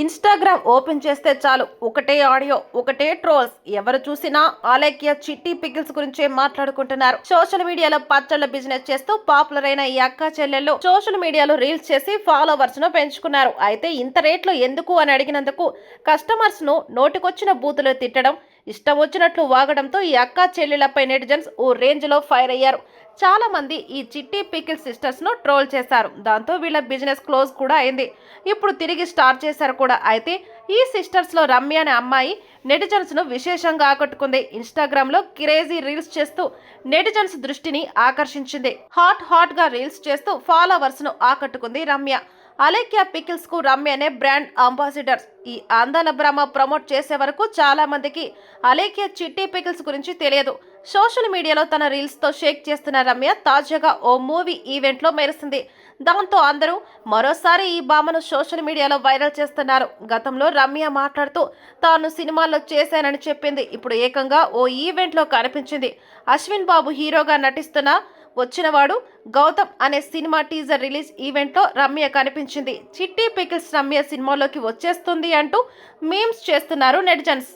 Instagram open చేస్తే చాలు ఒకటే ఆడియో, ఒకటే ట్రోల్స్. ఎవరు చూసినా ఆలేఖ్య చిట్టి పికిల్స్ గురించే మాట్లాడుకుంటున్నారు. సోషల్ మీడియాలో పచ్చళ్ళ బిజినెస్ చేస్తూ పాపులర్ అయిన ఈ అక్క చెల్లెళ్ళు సోషల్ మీడియాలో రీల్స్ చేసి ఫాలోవర్స్ ను పెంచుకున్నారు. అయితే ఇంత రేట్లు ఎందుకు అని అడిగినందుకు కస్టమర్స్ ను నోటికొచ్చిన బూతులు తిట్టడం, ఇష్టం వచ్చినట్లు వాగడంతో ఈ అక్క చెల్లెళ్లపై నెటిజన్స్ ఓ రేంజ్ లో ఫైర్ అయ్యారు. చాలా మంది ఈ చిట్టి పికిల్ సిస్టర్స్ ను ట్రోల్ చేశారు. దాంతో వీళ్ళ బిజినెస్ క్లోజ్ కూడా అయింది. ఇప్పుడు తిరిగి స్టార్ట్ చేశారు కూడా. అయితే ఈ సిస్టర్స్ లో రమ్య అనే అమ్మాయి నెటిజన్స్ ను విశేషంగా ఆకట్టుకుంది. ఇన్స్టాగ్రామ్ లో క్రేజీ రీల్స్ చేస్తూ నెటిజన్స్ దృష్టిని ఆకర్షించింది. హాట్ గా రీల్స్ చేస్తూ ఫాలోవర్స్ ను ఆకట్టుకుంది రమ్య. అలేఖ్య పికిల్స్ కు రమ్యనే బ్రాండ్ అంబాసిడర్. ఈ అందాల బ్రహ్మ ప్రమోట్ చేసే వరకు చాలా మందికి అలేఖ్య చిట్టి పికిల్స్ గురించి తెలియదు. సోషల్ మీడియాలో తన రీల్స్ తో షేక్ చేస్తున్న రమ్య తాజాగా ఓ మూవీ ఈవెంట్ లో మెరిసింది. దాంతో అందరూ మరోసారి ఈ భామను సోషల్ మీడియాలో వైరల్ చేస్తున్నారు. గతంలో రమ్య మాట్లాడుతూ తాను సినిమాల్లో చేశానని చెప్పింది. ఇప్పుడు ఏకంగా ఓ ఈవెంట్ లో కనిపించింది. అశ్విన్ బాబు హీరోగా నటిస్తున్న వచ్చినవాడు గౌతమ్ అనే సినిమా టీజర్ రిలీజ్ ఈవెంట్లో రమ్య కనిపించింది. చిట్టి పికిల్స్ రమ్య సినిమాలోకి వచ్చేస్తుంది అంటూ మీమ్స్ చేస్తున్నారు నెటిజన్స్.